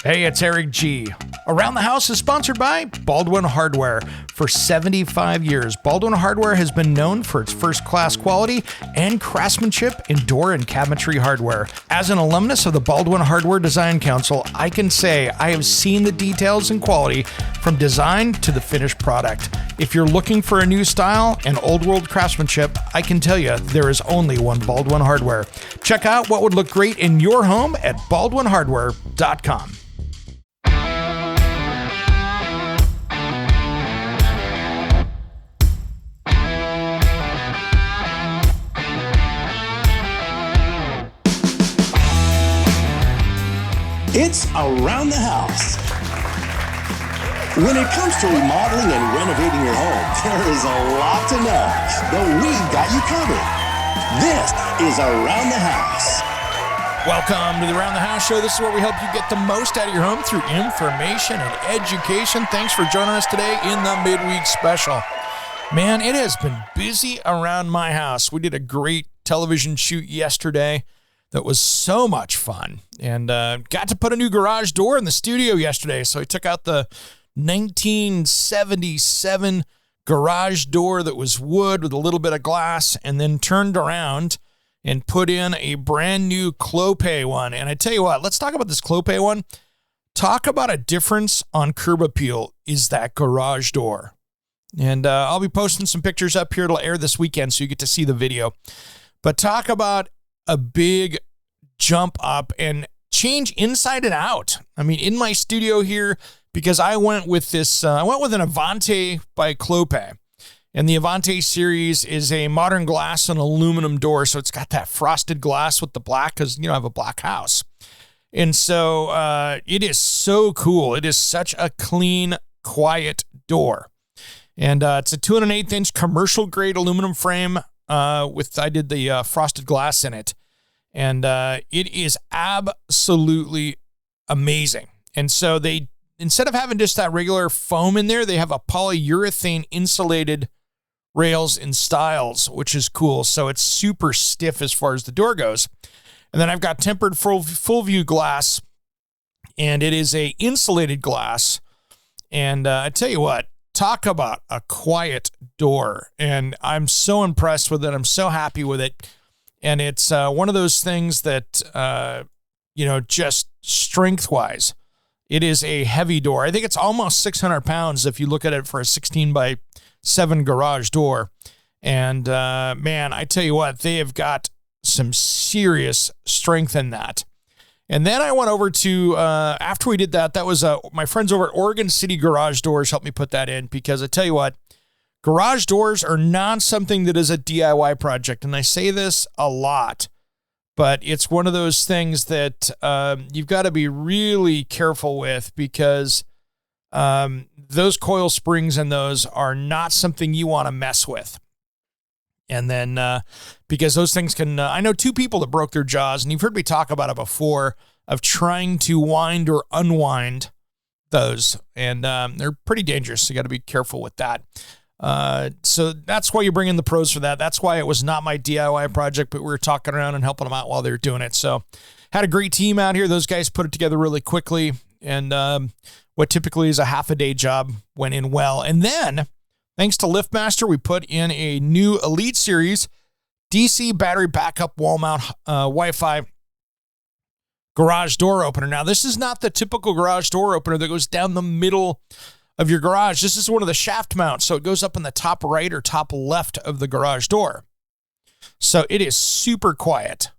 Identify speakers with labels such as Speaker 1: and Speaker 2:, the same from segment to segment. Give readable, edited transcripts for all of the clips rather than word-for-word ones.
Speaker 1: Hey, it's Eric G. Around the House is sponsored by Baldwin Hardware. For 75 years, Baldwin Hardware has been known for its first-class quality and craftsmanship in door and cabinetry hardware. As an alumnus of the Baldwin Hardware Design Council, I can say I have seen the details and quality from design to the finished product. If you're looking for a new style and old-world craftsmanship, I can tell you there is only one Baldwin Hardware. Check out what would look great in your home at baldwinhardware.com.
Speaker 2: It's Around the House. When it comes to remodeling and renovating your home, there is a lot to know, but we've got you covered. This is Around the House.
Speaker 1: Welcome to the Around the House show. This is where we help you get the most out of your home through information and education. Thanks for joining us today in the midweek special. Man, it has been busy around my house. We did a great television shoot yesterday that was so much fun, and got to put a new garage door in the studio yesterday. So I took out the 1977 garage door that was wood with a little bit of glass, and then turned around and put in a brand new Clopay one. And I tell you what, let's talk about this Clopay one. Talk about a difference on curb appeal is that garage door. And I'll be posting some pictures up here. It'll air this weekend, so you get to see the video. But talk about a big jump up and change inside and out. I mean, in my studio here, because I went with this, I went with an Avante by Clopay. And the Avante series is a modern glass and aluminum door. So it's got that frosted glass with the black, because, I have a black house. And so it is so cool. It is such a clean, quiet door. And it's a 2 1/8 inch commercial grade aluminum frame. I did the frosted glass in it, and it is absolutely amazing. And so they, instead of having just that regular foam in there, they have a polyurethane insulated rails and stiles, which is cool. So it's super stiff as far as the door goes. And then I've got tempered full view glass, and it is a insulated glass. And I tell you what, talk about a quiet door, and I'm so impressed with it. I'm so happy with it. And it's one of those things that, just strength-wise, it is a heavy door. I think it's almost 600 pounds if you look at it for a 16 by 7 garage door. And, man, I tell you what, they have got some serious strength in that. And then I went over to, after we did that, that was my friends over at Oregon City Garage Doors helped me put that in, because I tell you what, garage doors are not something that is a DIY project. And I say this a lot, but it's one of those things that you've got to be really careful with, because those coil springs and those are not something you want to mess with. And then, because those things can, I know 2 people that broke their jaws, and you've heard me talk about it before, of trying to wind or unwind those. And they're pretty dangerous. So you got to be careful with that. So that's why you bring in the pros for that. That's why it was not my DIY project, but we were talking around and helping them out while they were doing it. So had a great team out here. Those guys put it together really quickly. And what typically is a half a day job went in well. And then, thanks to LiftMaster, we put in a new Elite Series DC battery backup wall mount Wi-Fi garage door opener. Now, this is not the typical garage door opener that goes down the middle of your garage. This is one of the shaft mounts, so it goes up in the top right or top left of the garage door. So it is super quiet,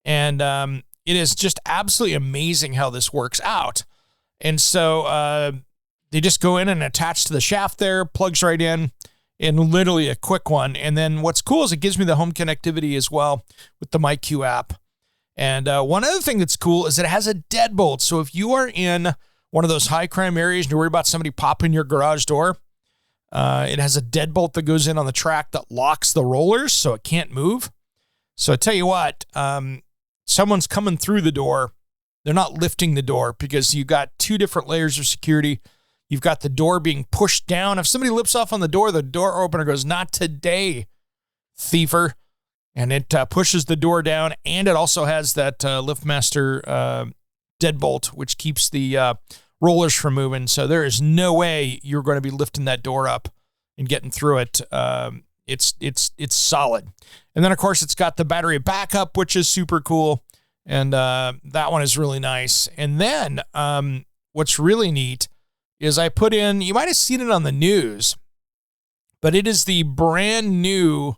Speaker 1: and it is just absolutely amazing how this works out. And so they just go in and attach to the shaft there, plugs right in, and literally a quick one. And then what's cool is it gives me the home connectivity as well with the MyQ app. And one other thing that's cool is it has a deadbolt. So if you are in one of those high crime areas and you worry about somebody popping your garage door, it has a deadbolt that goes in on the track that locks the rollers so it can't move. So I tell you what, someone's coming through the door, they're not lifting the door, because you've got 2 different layers of security. You've got the door being pushed down. If somebody lifts off on the door opener goes, "Not today, thiefer." And it pushes the door down, and it also has that LiftMaster deadbolt, which keeps the rollers from moving. So there is no way you're going to be lifting that door up and getting through it. It's solid. And then, of course, it's got the battery backup, which is super cool. And that one is really nice. And then what's really neat is I put in, you might have seen it on the news, but it is the brand new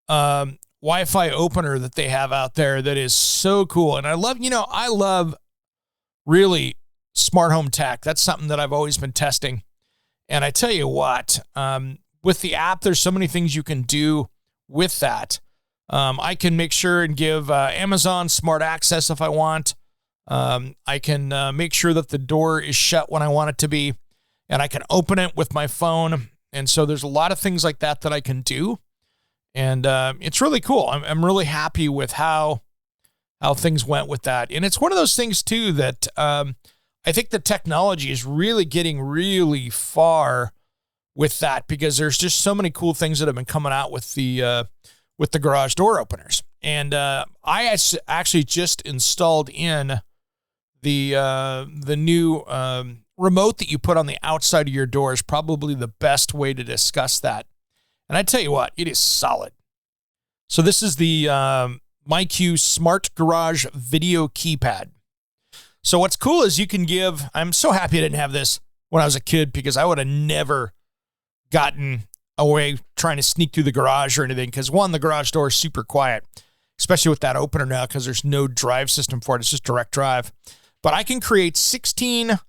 Speaker 1: Wi-Fi opener that they have out there that is so cool. And I love really smart home tech. That's something that I've always been testing. And I tell you what, with the app, there's so many things you can do with that. I can make sure and give Amazon smart access if I want. I can make sure that the door is shut when I want it to be, and I can open it with my phone. And so there's a lot of things like that I can do. And it's really cool. I'm really happy with how things went with that. And it's one of those things, too, that I think the technology is really getting really far with that, because there's just so many cool things that have been coming out with the garage door openers. And I actually just installed in the new remote that you put on the outside of your door is probably the best way to discuss that. And I tell you what, it is solid. So this is the MyQ Smart Garage Video Keypad. So what's cool is you can give, I'm so happy I didn't have this when I was a kid, because I would have never gotten away trying to sneak through the garage or anything, because one, the garage door is super quiet, especially with that opener now, because there's no drive system for it. It's just direct drive. But I can create 16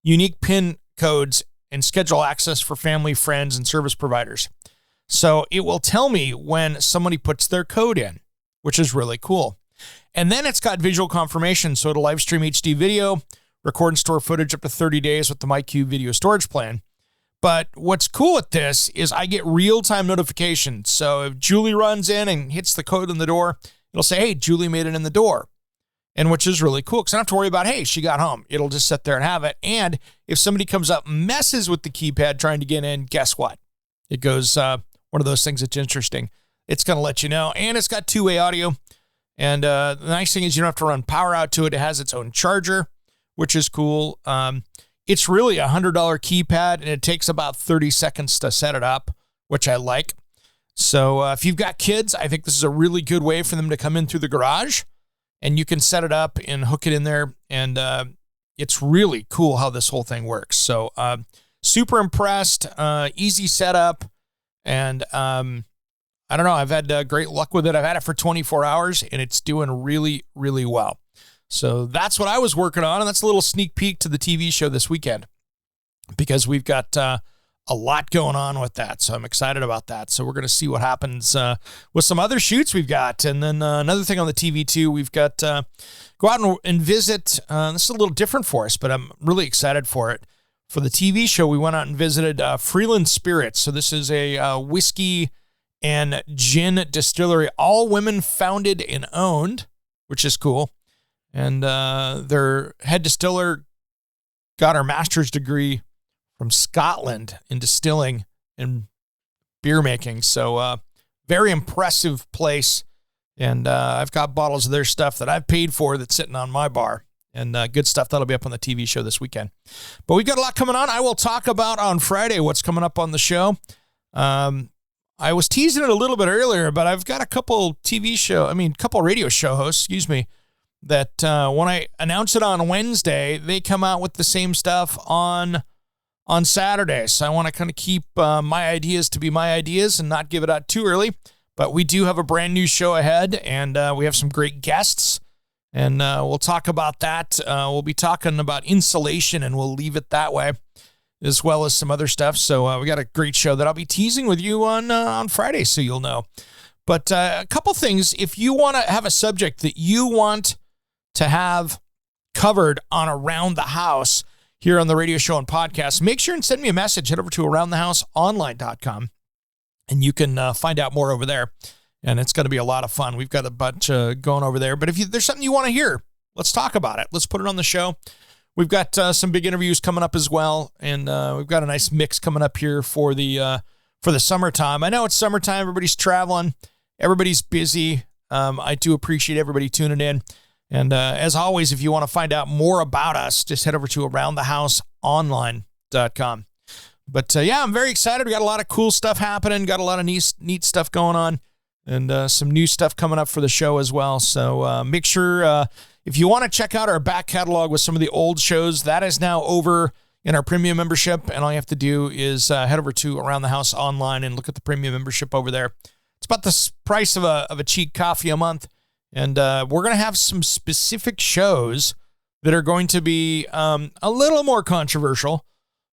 Speaker 1: unique PIN codes and schedule access for family, friends, and service providers. So it will tell me when somebody puts their code in, which is really cool. And then it's got visual confirmation, so it'll live stream HD video, record and store footage up to 30 days with the MyQ video storage plan. But what's cool with this is I get real-time notifications. So if Julie runs in and hits the code in the door, it'll say, hey, Julie made it in the door. And which is really cool, because I don't have to worry about, hey, she got home. It'll just sit there and have it. And if somebody comes up and messes with the keypad trying to get in, guess what? It goes, one of those things that's interesting. It's going to let you know. And it's got two-way audio. And the nice thing is you don't have to run power out to it. It has its own charger, which is cool. It's really a $100 keypad, and it takes about 30 seconds to set it up, which I like. So if you've got kids, I think this is a really good way for them to come in through the garage, and you can set it up and hook it in there. And it's really cool how this whole thing works. So super impressed, easy setup. And I don't know, I've had great luck with it. I've had it for 24 hours, and it's doing really, really well. So that's what I was working on, and that's a little sneak peek to the TV show this weekend, because we've got a lot going on with that. So I'm excited about that. So we're going to see what happens with some other shoots we've got. And then another thing on the TV too, we've got go out and visit. This is a little different for us, but I'm really excited for it. For the TV show, we went out and visited Freeland Spirits. So this is a whiskey and gin distillery, all women founded and owned, which is cool. And their head distiller got her master's degree from Scotland in distilling and beer making. So very impressive place. And I've got bottles of their stuff that I've paid for that's sitting on my bar. And good stuff that'll be up on the TV show this weekend. But we've got a lot coming on. I will talk about on Friday what's coming up on the show. I was teasing it a little bit earlier, but I've got a couple radio show hosts, that when I announce it on Wednesday, they come out with the same stuff on Saturday. So I want to kind of keep my ideas to be my ideas and not give it out too early. But we do have a brand new show ahead, and we have some great guests, and we'll talk about that. We'll be talking about insulation, and we'll leave it that way, as well as some other stuff. So we got a great show that I'll be teasing with you on Friday, so you'll know. But a couple things, if you want to have a subject that you want to have covered on Around the House here on the radio show and podcast, make sure and send me a message. Head over to aroundthehouseonline.com, and you can find out more over there. And it's going to be a lot of fun. We've got a bunch going over there. But if there's something you want to hear, let's talk about it. Let's put it on the show. We've got some big interviews coming up as well, and we've got a nice mix coming up here for the summertime. I know it's summertime. Everybody's traveling. Everybody's busy. I do appreciate everybody tuning in. And as always, if you want to find out more about us, just head over to aroundthehouseonline.com. But yeah, I'm very excited. We got a lot of cool stuff happening, got a lot of neat stuff going on, and some new stuff coming up for the show as well. So make sure if you want to check out our back catalog with some of the old shows, that is now over in our premium membership. And all you have to do is head over to Around the House Online and look at the premium membership over there. It's about the price of a cheap coffee a month. And we're going to have some specific shows that are going to be a little more controversial,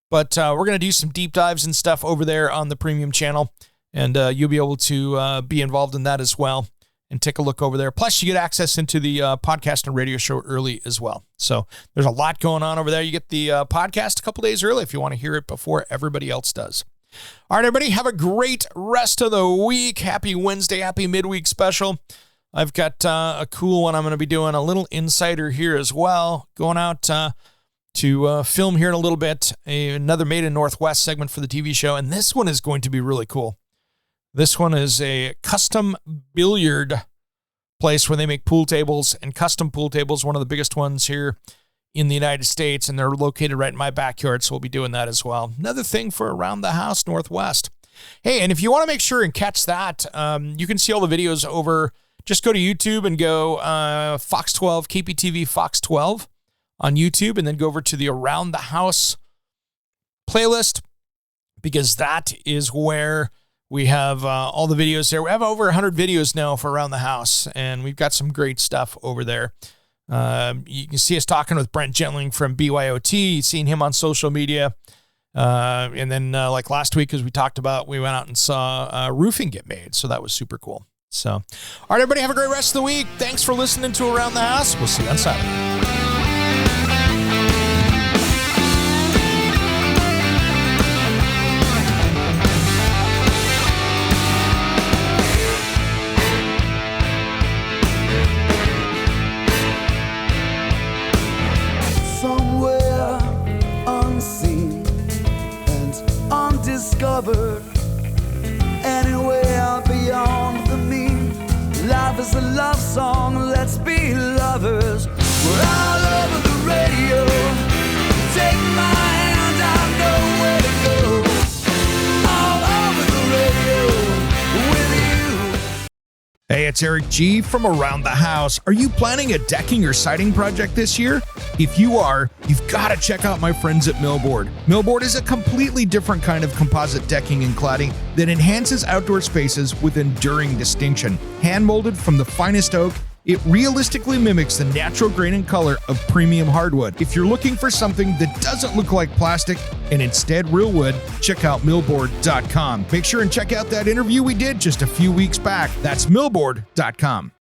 Speaker 1: but we're going to do some deep dives and stuff over there on the premium channel, and you'll be able to be involved in that as well and take a look over there. Plus, you get access into the podcast and radio show early as well. So there's a lot going on over there. You get the podcast a couple days early if you want to hear it before everybody else does. All right, everybody, have a great rest of the week. Happy Wednesday, happy midweek special. I've got a cool one I'm going to be doing, a little insider here as well, going out to film here in a little bit, another Made in Northwest segment for the TV show, and this one is going to be really cool. This one is a custom billiard place where they make pool tables, and custom pool tables, one of the biggest ones here in the United States, and they're located right in my backyard, so we'll be doing that as well. Another thing for Around the House Northwest. Hey, and if you want to make sure and catch that, you can see all the videos over. Just go to YouTube and go Fox 12, KPTV Fox 12 on YouTube, and then go over to the Around the House playlist, because that is where we have all the videos there. We have over 100 videos now for Around the House, and we've got some great stuff over there. You can see us talking with Brent Gentling from BYOT. You've seen him on social media. And then like last week, as we talked about, we went out and saw roofing get made, so that was super cool. So, all right, everybody, have a great rest of the week. Thanks for listening to Around the House. We'll see you on Saturday.
Speaker 3: Somewhere unseen and undiscovered, anywhere beyond the mean. Life is a love song, let's be lovers. We're all over the radio. Take my hand, I know where to go. All over the radio with you.
Speaker 1: Hey, it's Eric G. from Around the House. Are you planning a decking or siding project this year? If you are, you've got to check out my friends at Millboard. Millboard is a completely different kind of composite decking and cladding that enhances outdoor spaces with enduring distinction. Hand-molded from the finest oak, it realistically mimics the natural grain and color of premium hardwood. If you're looking for something that doesn't look like plastic and instead real wood, check out Millboard.com. Make sure and check out that interview we did just a few weeks back. That's Millboard.com.